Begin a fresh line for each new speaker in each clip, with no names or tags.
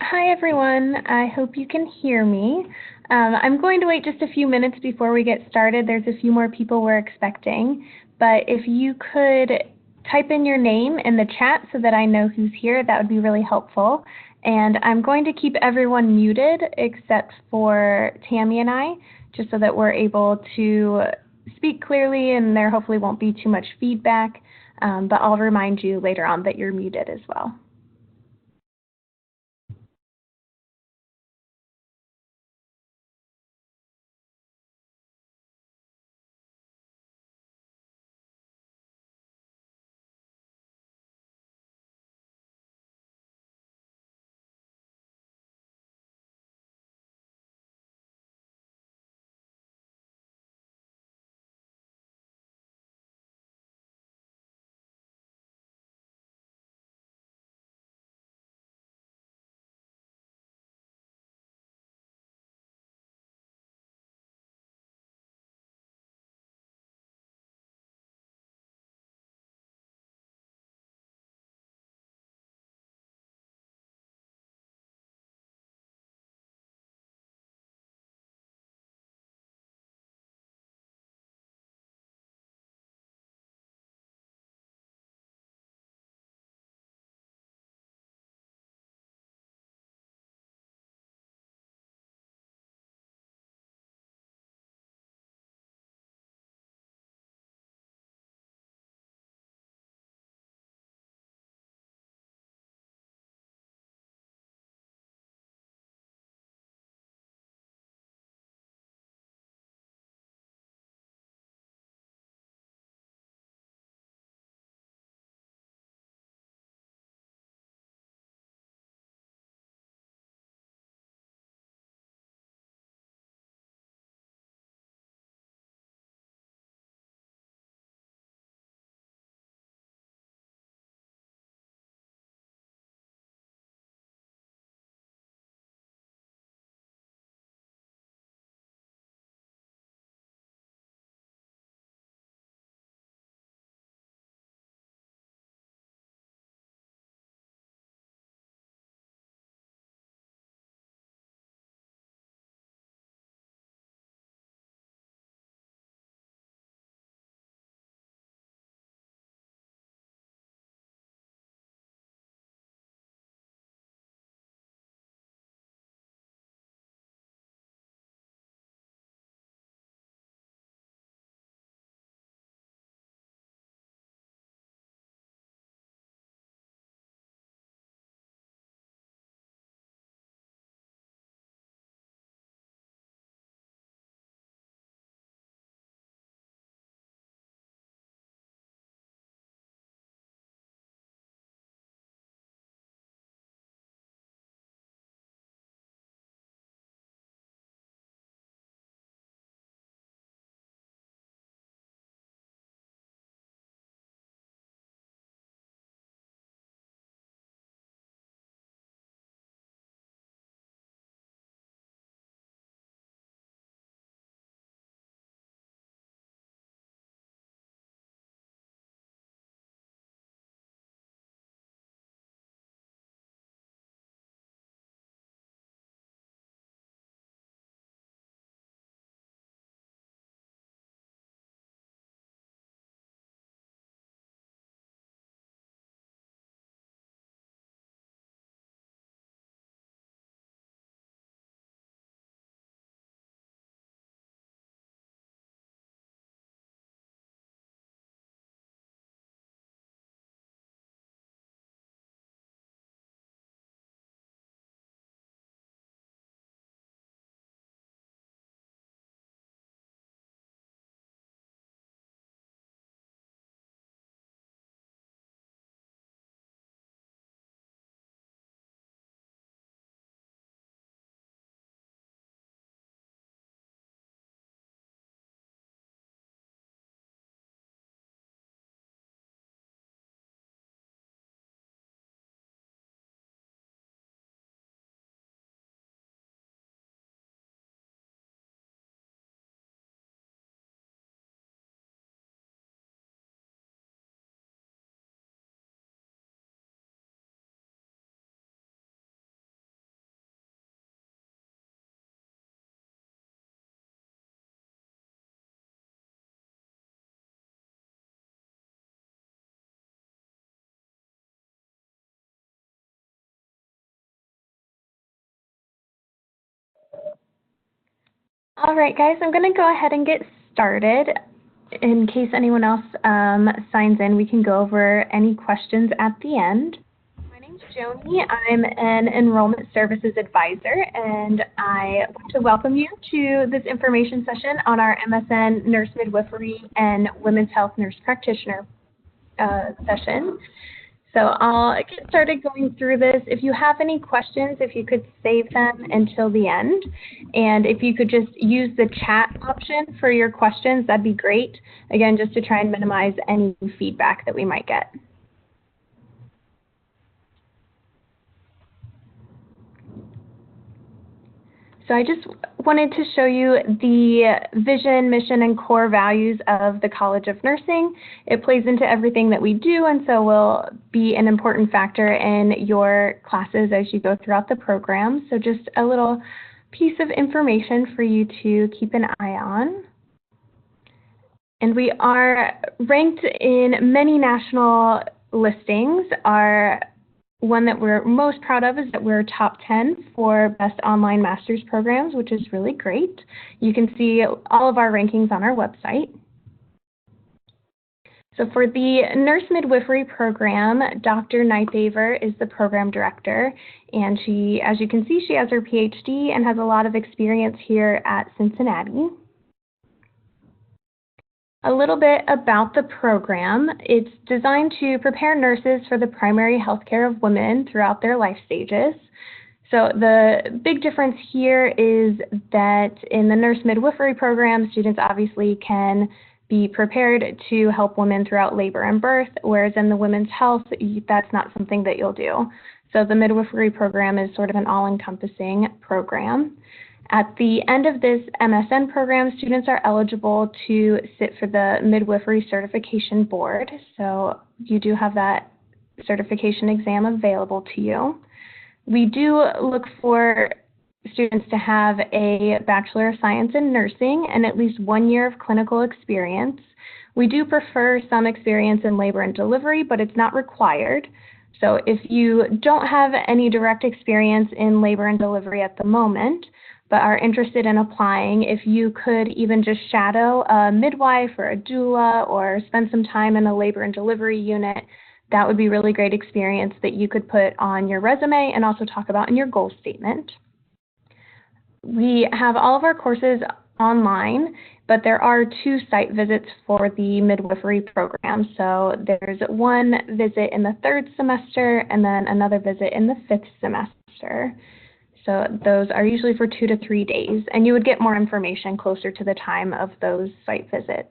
Hi everyone, I hope you can hear me. I'm going to wait just a few minutes before we get started. There's a few more people we're expecting, but if you could type in your name in the chat so that I know who's here, that would be really helpful. And I'm going to keep everyone muted except for Tammy and I, just so that we're able to speak clearly and there hopefully won't be too much feedback, but I'll remind you later on that you're muted as well. All right, guys, I'm going to go ahead and get started. In case anyone else signs in, we can go over any questions at the end. My name's Joni. I'm an Enrollment Services Advisor, and I want to welcome you to this information session on our MSN Nurse Midwifery and Women's Health Nurse Practitioner session. So I'll get started going through this. If you have any questions, if you could save them until the end. And if you could just use the chat option for your questions, that'd be great. Again, just to try and minimize any feedback that we might get. So I just wanted to show you the vision, mission, and core values of the College of Nursing. It plays into everything that we do, and so will be an important factor in your classes as you go throughout the program. So just a little piece of information for you to keep an eye on. And we are ranked in many national listings. Our one that we're most proud of is that we're top 10 for best online master's programs, which is really great. You can see all of our rankings on our website. So for the Nurse Midwifery program, Dr. Nighthaver is the program director, and she, as you can see, she has her PhD and has a lot of experience here at Cincinnati. A little bit about the program. It's designed to prepare nurses for the primary health care of women throughout their life stages. So the big difference here is that in the nurse midwifery program, students obviously can be prepared to help women throughout labor and birth, whereas in the women's health, that's not something that you'll do. So the midwifery program is sort of an all-encompassing program. At the end of this MSN program, students are eligible to sit for the Midwifery Certification Board. So you do have that certification exam available to you. We do look for students to have a Bachelor of Science in Nursing and at least 1 year of clinical experience. We do prefer some experience in labor and delivery, but it's not required. So if you don't have any direct experience in labor and delivery at the moment, but are interested in applying, if you could even just shadow a midwife or a doula or spend some time in a labor and delivery unit, that would be really great experience that you could put on your resume and also talk about in your goal statement. We have all of our courses online, but there are 2 site visits for the midwifery program. So there's one visit in the 3rd semester and then another visit in the 5th semester. So those are usually for 2 to 3 days, and you would get more information closer to the time of those site visits.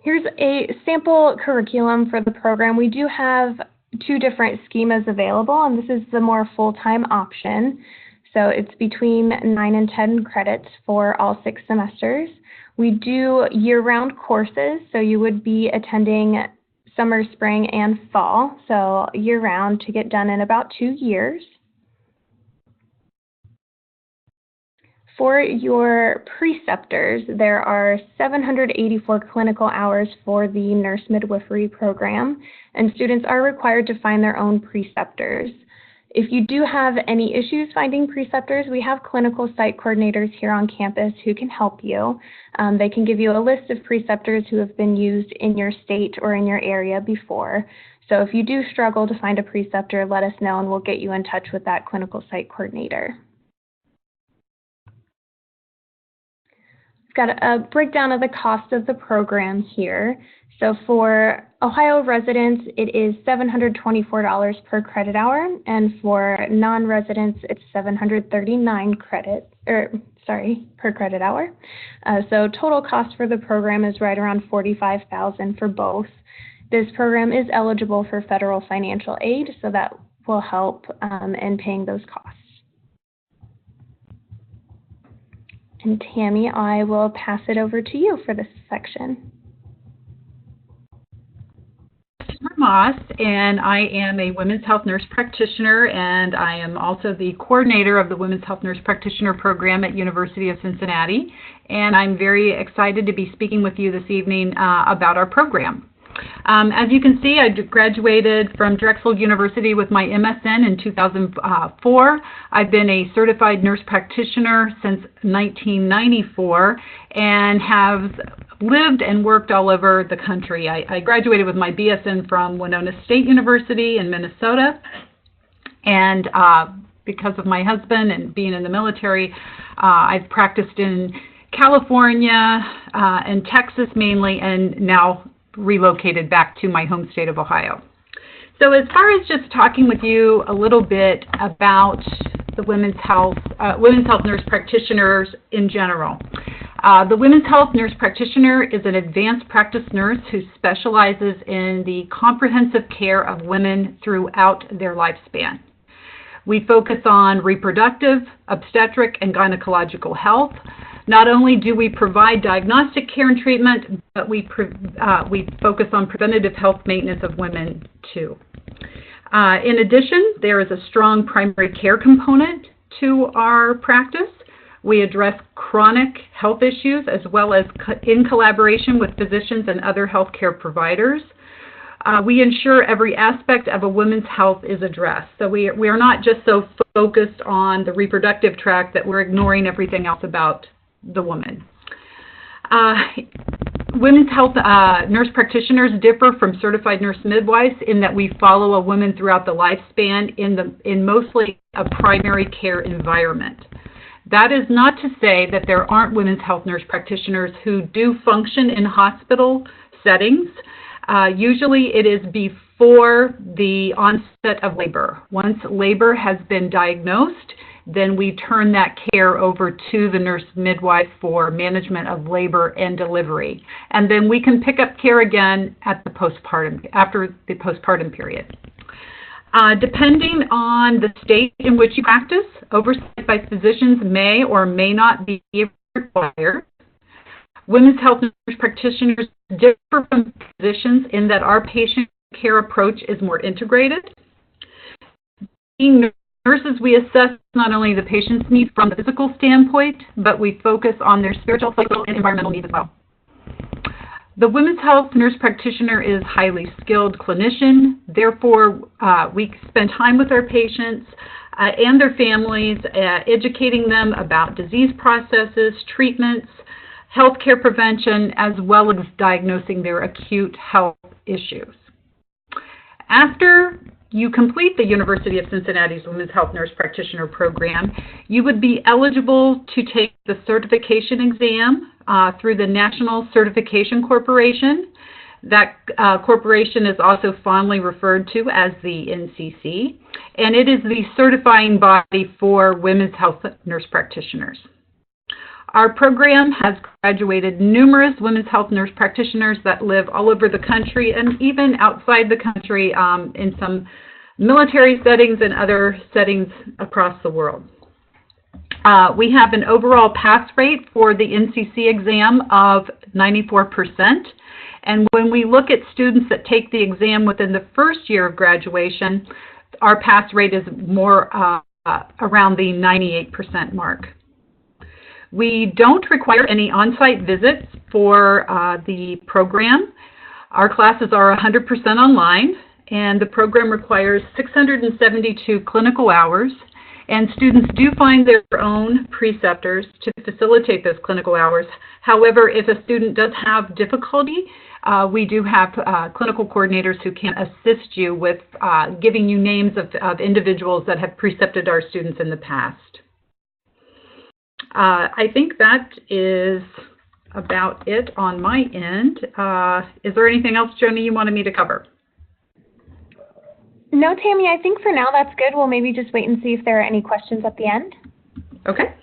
Here's a sample curriculum for the program. We do have 2 different schemas available, and this is the more full-time option. So it's between 9 and 10 credits for all 6 semesters. We do year-round courses, so you would be attending summer, spring, and fall, so year-round to get done in about 2 years. For your preceptors, there are 784 clinical hours for the nurse midwifery program, and students are required to find their own preceptors. If you do have any issues finding preceptors, we have clinical site coordinators here on campus who can help you. They can give you a list of preceptors who have been used in your state or in your area before. So if you do struggle to find a preceptor, let us know and we'll get you in touch with that clinical site coordinator. We've got a breakdown of the cost of the program here. So for Ohio residents, it is $724 per credit hour, and for non-residents, it's $739 per credit hour. So total cost for the program is right around $45,000 for both. This program is eligible for federal financial aid, so that will help in paying those costs. And Tammy, I will pass it over to you for this section.
Moss, and I am a women's health nurse practitioner, and I am also the coordinator of the Women's Health Nurse Practitioner Program at University of Cincinnati, and I'm very excited to be speaking with you this evening about our program. As you can see, I graduated from Drexel University with my MSN in 2004. I've been a certified nurse practitioner since 1994 and have lived and worked all over the country. I graduated with my BSN from Winona State University in Minnesota, and because of my husband and being in the military, I've practiced in California and Texas mainly, and now relocated back to my home state of Ohio. So as far as just talking with you a little bit about the women's health nurse practitioners in general. The women's health nurse practitioner is an advanced practice nurse who specializes in the comprehensive care of women throughout their lifespan. We focus on reproductive, obstetric, and gynecological health. Not only do we provide diagnostic care and treatment, but we focus on preventative health maintenance of women too. In addition, there is a strong primary care component to our practice. We address chronic health issues as well as in collaboration with physicians and other healthcare providers. We ensure every aspect of a woman's health is addressed. So we are not just so focused on the reproductive tract that we're ignoring everything else about the woman. Women's health nurse practitioners differ from certified nurse midwives in that we follow a woman throughout the lifespan in mostly a primary care environment. That is not to say that there aren't women's health nurse practitioners who do function in hospital settings. Usually it is before the onset of labor. Once labor has been diagnosed, then we turn that care over to the nurse midwife for management of labor and delivery. And then we can pick up care again at the after the postpartum period. Depending on the state in which you practice, oversight by physicians may or may not be required. Women's health nurse practitioners differ from physicians in that our patient care approach is more integrated. Being nurses, we assess not only the patient's needs from the physical standpoint, but we focus on their spiritual, psychical, and environmental needs as well. The women's health nurse practitioner is a highly skilled clinician. Therefore, we spend time with our patients and their families, educating them about disease processes, treatments, healthcare prevention, as well as diagnosing their acute health issues. After you complete the University of Cincinnati's Women's Health Nurse Practitioner Program, you would be eligible to take the certification exam through the National Certification Corporation. That corporation is also fondly referred to as the NCC, and it is the certifying body for women's health nurse practitioners. Our program has graduated numerous women's health nurse practitioners that live all over the country and even outside the country in some military settings and other settings across the world. We have an overall pass rate for the NCC exam of 94%. And when we look at students that take the exam within the first year of graduation, our pass rate is more around the 98% mark. We don't require any on-site visits for the program. Our classes are 100% online, and the program requires 672 clinical hours, and students do find their own preceptors to facilitate those clinical hours. However, if a student does have difficulty, we do have clinical coordinators who can assist you with giving you names of individuals that have precepted our students in the past. I think that is about it on my end. Is there anything else, Joni, you wanted me to cover?
No, Tammy, I think for now that's good. We'll maybe just wait and see if there are any questions at the end.
Okay.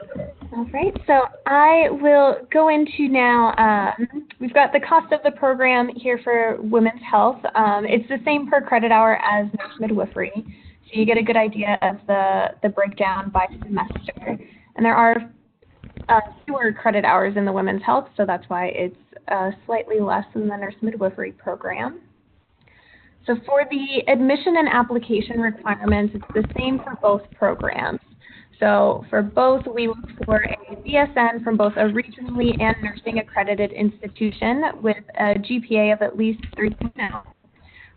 All right, so I will go into now, we've got the cost of the program here for women's health. It's the same per credit hour as nurse midwifery, so you get a good idea of the breakdown by semester. And there are fewer credit hours in the women's health, so that's why it's slightly less than the nurse midwifery program. So for the admission and application requirements, it's the same for both programs. So for both, we look for a BSN from both a regionally and nursing accredited institution with a GPA of at least 3.0.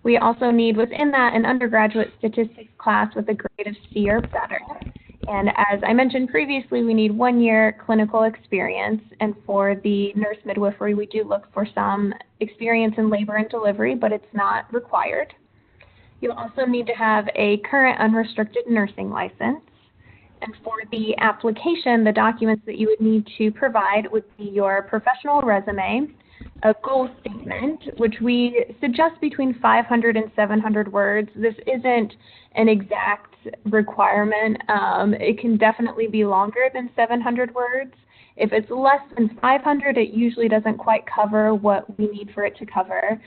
We also need within that an undergraduate statistics class with a grade of C or better. And as I mentioned previously, we need 1 year clinical experience. And for the nurse midwifery, we do look for some experience in labor and delivery, but it's not required. You'll also need to have a current unrestricted nursing license. And for the application, the documents that you would need to provide would be your professional resume, a goal statement, which we suggest between 500 and 700 words. This isn't an exact requirement. It can definitely be longer than 700 words. If it's less than 500, it usually doesn't quite cover what we need for it to cover.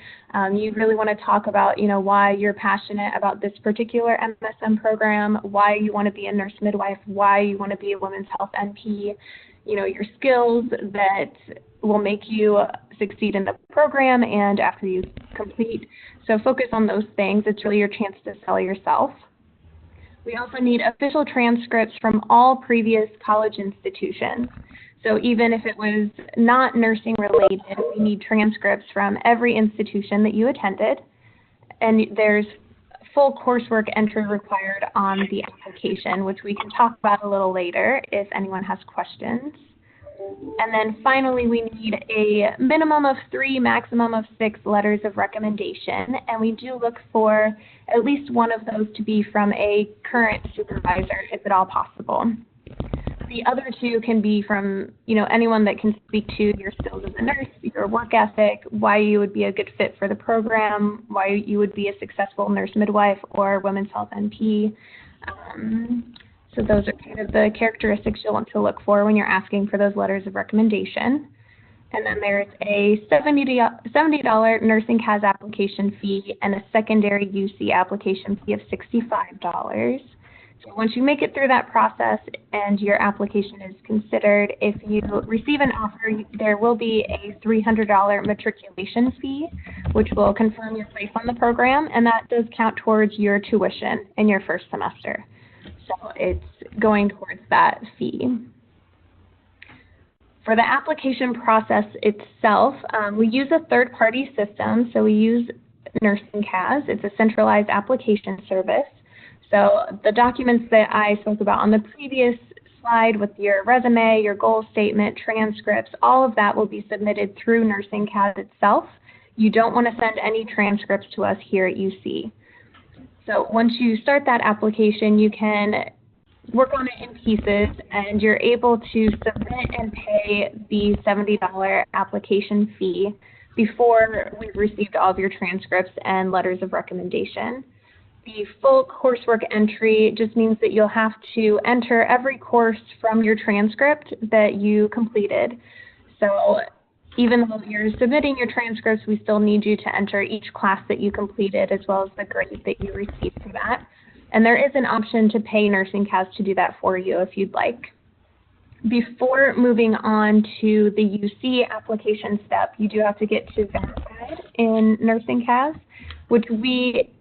You really want to talk about, why you're passionate about this particular MSN program, why you want to be a nurse midwife, why you want to be a women's health NP, your skills that will make you succeed in the program and after you complete. So focus on those things. It's really your chance to sell yourself. We also need official transcripts from all previous college institutions. So even if it was not nursing related, we need transcripts from every institution that you attended. And there's full coursework entry required on the application, which we can talk about a little later if anyone has questions. And then finally, we need a minimum of 3, maximum of 6 letters of recommendation. And we do look for at least one of those to be from a current supervisor, if at all possible. The other 2 can be from, anyone that can speak to your skills as a nurse, your work ethic, why you would be a good fit for the program, why you would be a successful nurse midwife or women's health NP. So those are kind of the characteristics you'll want to look for when you're asking for those letters of recommendation. And then there's a $70 nursing CAS application fee and a secondary UC application fee of $65. So once you make it through that process and your application is considered, if you receive an offer, there will be a $300 matriculation fee, which will confirm your place on the program, and that does count towards your tuition in your first semester. So it's going towards that fee. For the application process itself, we use a third-party system. So we use Nursing CAS. It's a centralized application service. So the documents that I spoke about on the previous slide with your resume, your goal statement, transcripts, all of that will be submitted through Nursing CAS itself. You don't want to send any transcripts to us here at UC. So once you start that application, you can work on it in pieces, and you're able to submit and pay the $70 application fee before we've received all of your transcripts and letters of recommendation. The full coursework entry just means that you'll have to enter every course from your transcript that you completed. So even though you're submitting your transcripts, we still need you to enter each class that you completed as well as the grade that you received for that. And there is an option to pay Nursing CAS to do that for you if you'd like. Before moving on to the UC application step, you do have to get to verified in Nursing CAS, which we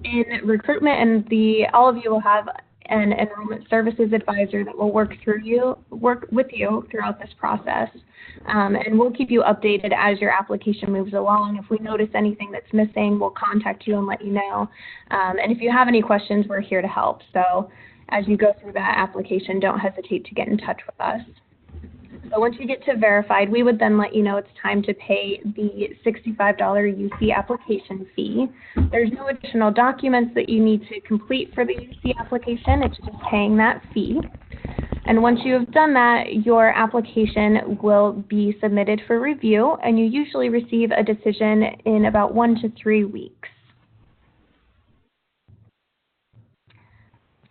in recruitment, and all of you will have an Enrollment Services Advisor that will work with you throughout this process. And we'll keep you updated as your application moves along. If we notice anything that's missing, we'll contact you and let you know. And if you have any questions, we're here to help. So as you go through that application, don't hesitate to get in touch with us. So once you get to verified, we would then let you know it's time to pay the $65 UC application fee. There's no additional documents that you need to complete for the UC application. It's just paying that fee. And once you have done that, your application will be submitted for review, and you usually receive a decision in about 1 to 3 weeks.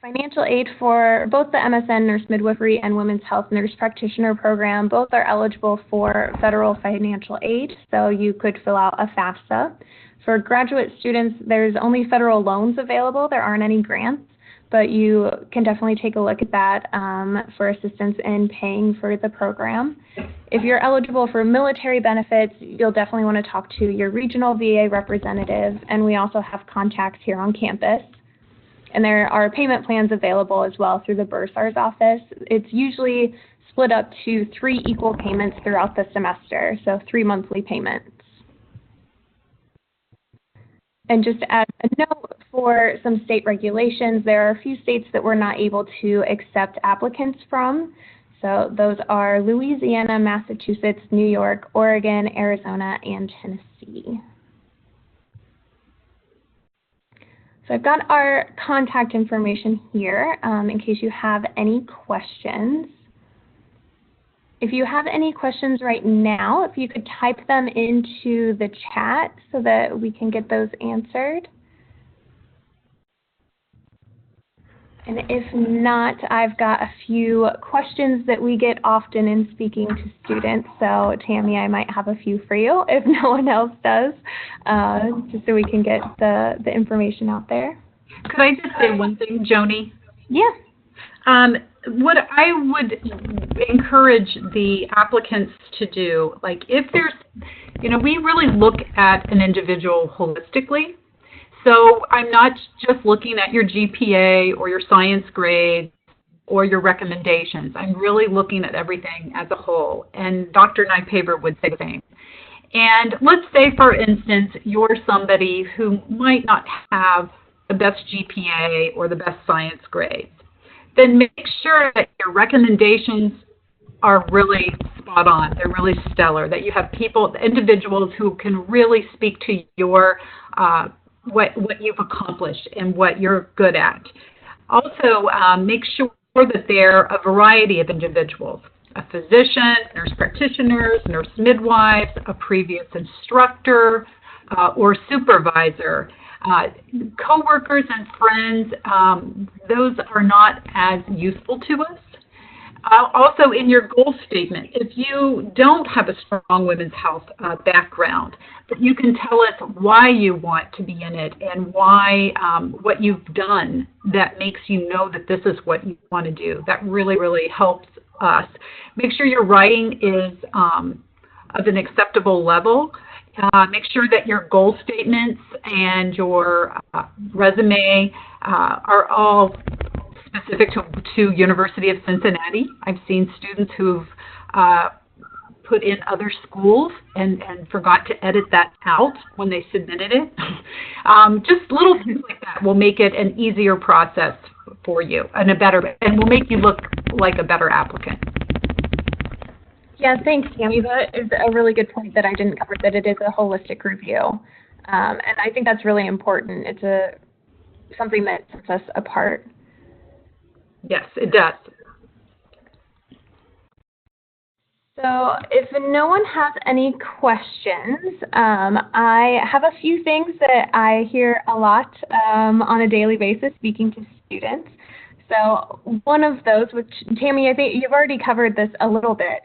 Financial aid for both the MSN Nurse Midwifery and Women's Health Nurse Practitioner Program, both are eligible for federal financial aid, so you could fill out a FAFSA. For graduate students, there's only federal loans available. There aren't any grants, but you can definitely take a look at that for assistance in paying for the program. If you're eligible for military benefits, you'll definitely want to talk to your regional VA representative, and we also have contacts here on campus. And there are payment plans available as well through the bursar's office. It's usually split up to 3 equal payments throughout the semester, so 3 monthly payments. And just as a note for some state regulations, there are a few states that we're not able to accept applicants from. So those are Louisiana, Massachusetts, New York, Oregon, Arizona, and Tennessee. So I've got our contact information here in case you have any questions. If you have any questions right now, if you could type them into the chat so that we can get those answered. And if not, I've got a few questions that we get often in speaking to students. So Tammy, I might have a few for you if no one else does, just so we can get the information out there.
Could I just say one thing, Joni?
Yeah.
What I would encourage the applicants to do, like if there's, we really look at an individual holistically. So I'm not just looking at your GPA or your science grades or your recommendations. I'm really looking at everything as a whole. And Dr. Nypaver would say the same. And let's say, for instance, you're somebody who might not have the best GPA or the best science grades. Then make sure that your recommendations are really spot on. They're really stellar, that you have individuals who can really speak to your what you've accomplished and what you're good at. Also, make sure that they're a variety of individuals, a physician, nurse practitioners, nurse midwives, a previous instructor or supervisor. Coworkers and friends, those are not as useful to us. Also, in your goal statement, if you don't have a strong women's health background, but you can tell us why you want to be in it and why, what you've done that makes you know that this is what you want to do. That really, really helps us. Make sure your writing is of an acceptable level. Make sure that your goal statements and your resume are all specific to University of Cincinnati. I've seen students who've put in other schools and forgot to edit that out when they submitted it. Just little things like that will make it an easier process for you and will make you look like a better applicant.
Yeah, thanks, Tammy. That is a really good point that I didn't cover, that it is a holistic review. And I think that's really important. It's something that sets us apart.
Yes, it does.
So if no one has any questions, I have a few things that I hear a lot on a daily basis speaking to students. So one of those, which, Tammy, I think you've already covered this a little bit,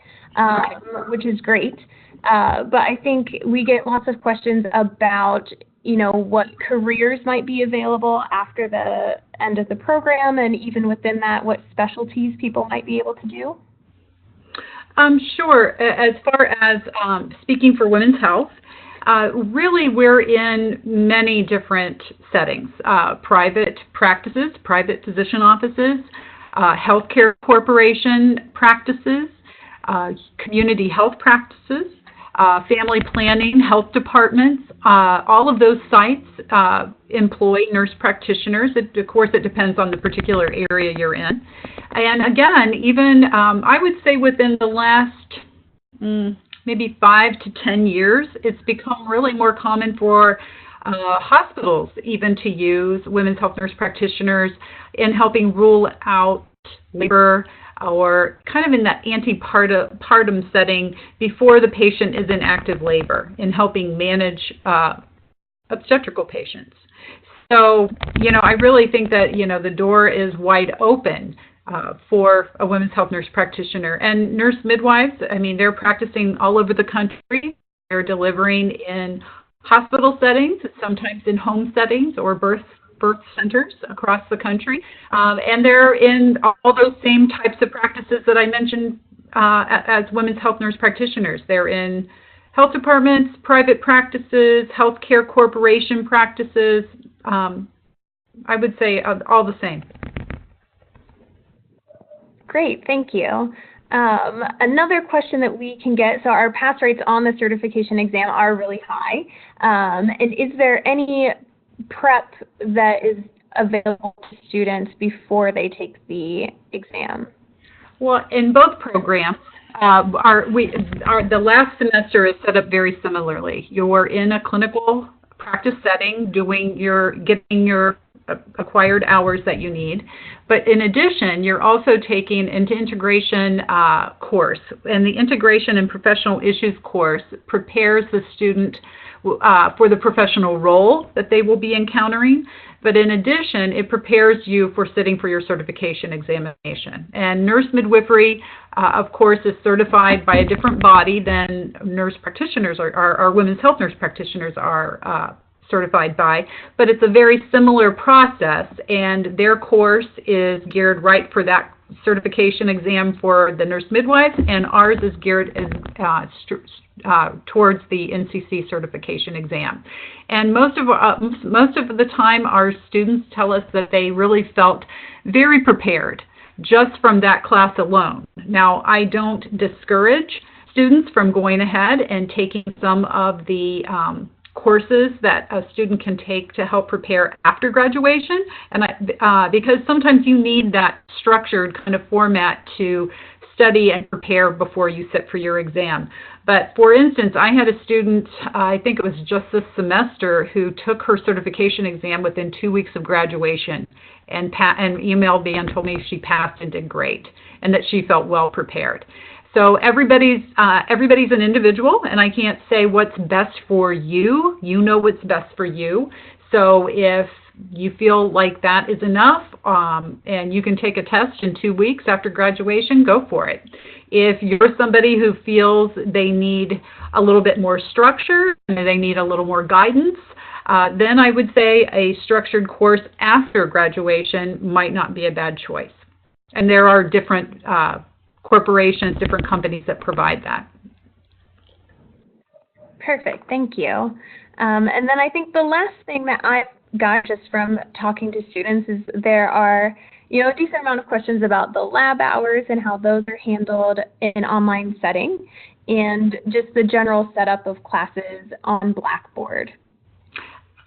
which is great. But I think we get lots of questions about, what careers might be available after the end of the program, and even within that, what specialties people might be able to do.
Sure. As far as speaking for women's health, really we're in many different settings. Private practices, private physician offices, healthcare corporation practices, community health practices, family planning, health departments. All of those sites employ nurse practitioners. Of course, it depends on the particular area you're in. And again, even I would say within the last maybe 5 to 10 years, it's become really more common for hospitals even to use women's health nurse practitioners in helping rule out labor, or kind of in that antepartum setting before the patient is in active labor, in helping manage obstetrical patients. So, I really think that, the door is wide open for a women's health nurse practitioner. And nurse midwives, they're practicing all over the country. They're delivering in hospital settings, sometimes in home settings or birth centers across the country. And they're in all those same types of practices that I mentioned as women's health nurse practitioners. They're in health departments, private practices, healthcare corporation practices, I would say all the same.
Great, thank you. Another question that we can get, so our pass rates on the certification exam are really high. And is there any prep that is available to students before they take the exam?
Well, in both programs, the last semester is set up very similarly. You're in a clinical practice setting, getting your acquired hours that you need. But in addition, you're also taking an integration course. And the Integration and Professional Issues course prepares the student for the professional role that they will be encountering. But in addition, it prepares you for sitting for your certification examination. And nurse midwifery, of course, is certified by a different body than nurse practitioners or women's health nurse practitioners are certified by, but it's a very similar process, and their course is geared right for that certification exam for the nurse midwives, and ours is geared towards the NCC certification exam. And most of the time, our students tell us that they really felt very prepared just from that class alone. Now, I don't discourage students from going ahead and taking some of the courses that a student can take to help prepare after graduation, and because sometimes you need that structured kind of format to study and prepare before you sit for your exam. But for instance, I had a student, I think it was just this semester, who took her certification exam within 2 weeks of graduation and emailed me and told me she passed and did great and that she felt well prepared. So everybody's an individual, and I can't say what's best for you. You know what's best for you. So if you feel like that is enough and you can take a test in 2 weeks after graduation, go for it. If you're somebody who feels they need a little bit more structure and they need a little more guidance, then I would say a structured course after graduation might not be a bad choice. And there are different corporations, different companies that provide that.
Perfect, thank you. And then I think the last thing that I've got just from talking to students is there are, a decent amount of questions about the lab hours and how those are handled in an online setting, and just the general setup of classes on Blackboard.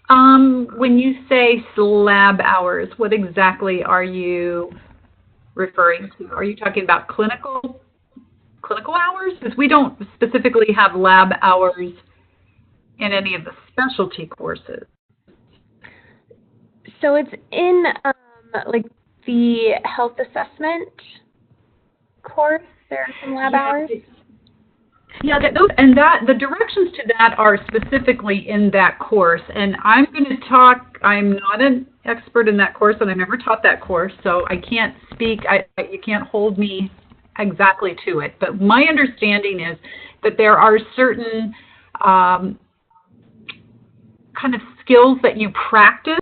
When you say lab hours, what exactly are you referring to? Are you talking about clinical hours? Because we don't specifically have lab hours in any of the specialty courses.
So it's in like the health assessment course. There are some lab hours.
Yeah, the directions to that are specifically in that course. And I'm going to talk. I'm not an expert in that course, and I never taught that course, so I can't speak. You can't hold me exactly to it. But my understanding is that there are certain kind of skills that you practice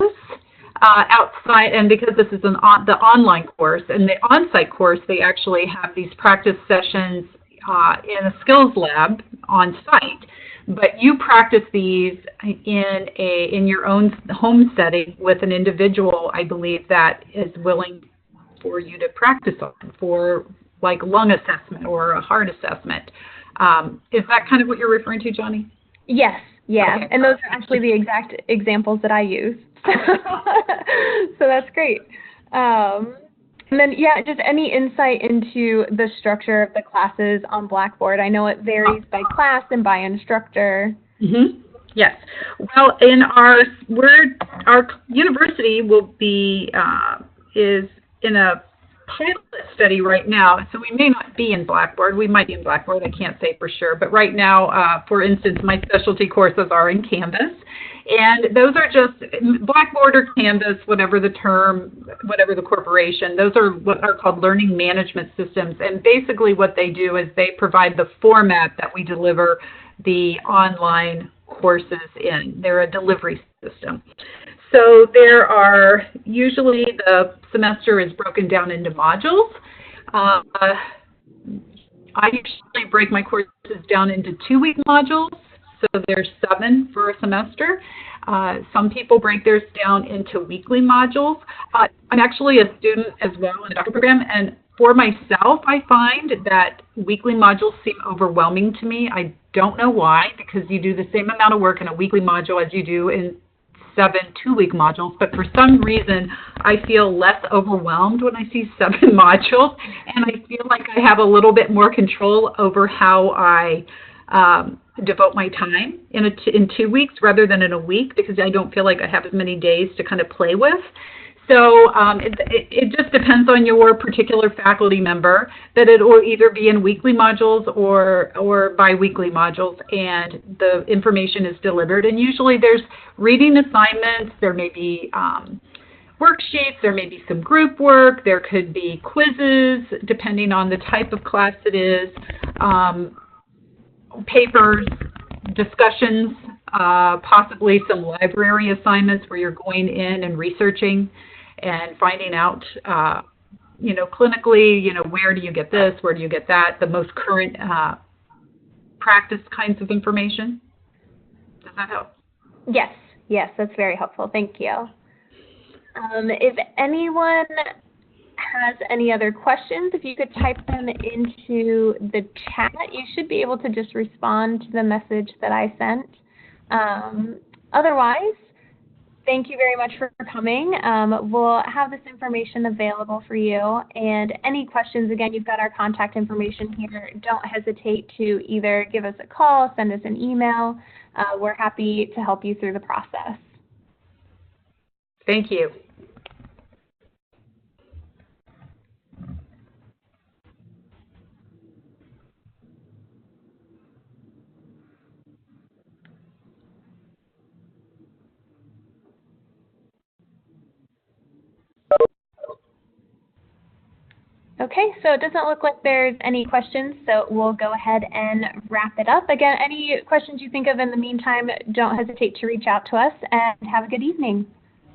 outside, and because this is the online course, and the on-site course, they actually have these practice sessions in a skills lab on site, but you practice these in your own home setting with an individual, I believe, that is willing for you to practice on for like lung assessment or a heart assessment. Is that kind of what you're referring to, Johnny?
Yes, yeah,
okay.
And those are actually the exact examples that I use. So that's great. And then, just any insight into the structure of the classes on Blackboard. I know it varies by class and by instructor.
Mm-hmm. Yes. Well, our university will be is in a pilot study right now, so we may not be in Blackboard. We might be in Blackboard. I can't say for sure. But right now, for instance, my specialty courses are in Canvas. And those are just Blackboard or Canvas, whatever the term, whatever the corporation. Those are what are called learning management systems. And basically what they do is they provide the format that we deliver the online courses in. They're a delivery system. So there are, usually the semester is broken down into modules. I usually break my courses down into 2-week modules. So there's 7 for a semester. Some people break theirs down into weekly modules. I'm actually a student as well in the doctoral program, and for myself, I find that weekly modules seem overwhelming to me. I don't know why, because you do the same amount of work in a weekly module as you do in 7 two-week modules, but for some reason, I feel less overwhelmed when I see 7 modules, and I feel like I have a little bit more control over how I devote my time in 2 weeks rather than in a week, because I don't feel like I have as many days to kind of play with. So it just depends on your particular faculty member, that it will either be in weekly modules or bi-weekly modules, and the information is delivered. And usually there's reading assignments, there may be worksheets, there may be some group work, there could be quizzes, depending on the type of class it is, papers, discussions, possibly some library assignments where you're going in and researching and finding out, clinically, where do you get this, where do you get that, the most current practice kinds of information. Does that help?
Yes, that's very helpful. Thank you. If anyone has any other questions, if you could type them into the chat, you should be able to just respond to the message that I sent. Otherwise, thank you very much for coming. We'll have this information available for you. And any questions, again, you've got our contact information here. Don't hesitate to either give us a call, send us an email. We're happy to help you through the process.
Thank you.
Okay, so it doesn't look like there's any questions, so we'll go ahead and wrap it up. Again, any questions you think of in the meantime, don't hesitate to reach out to us, and have a good evening.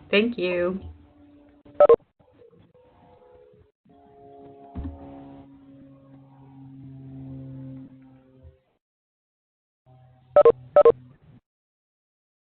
Thank you.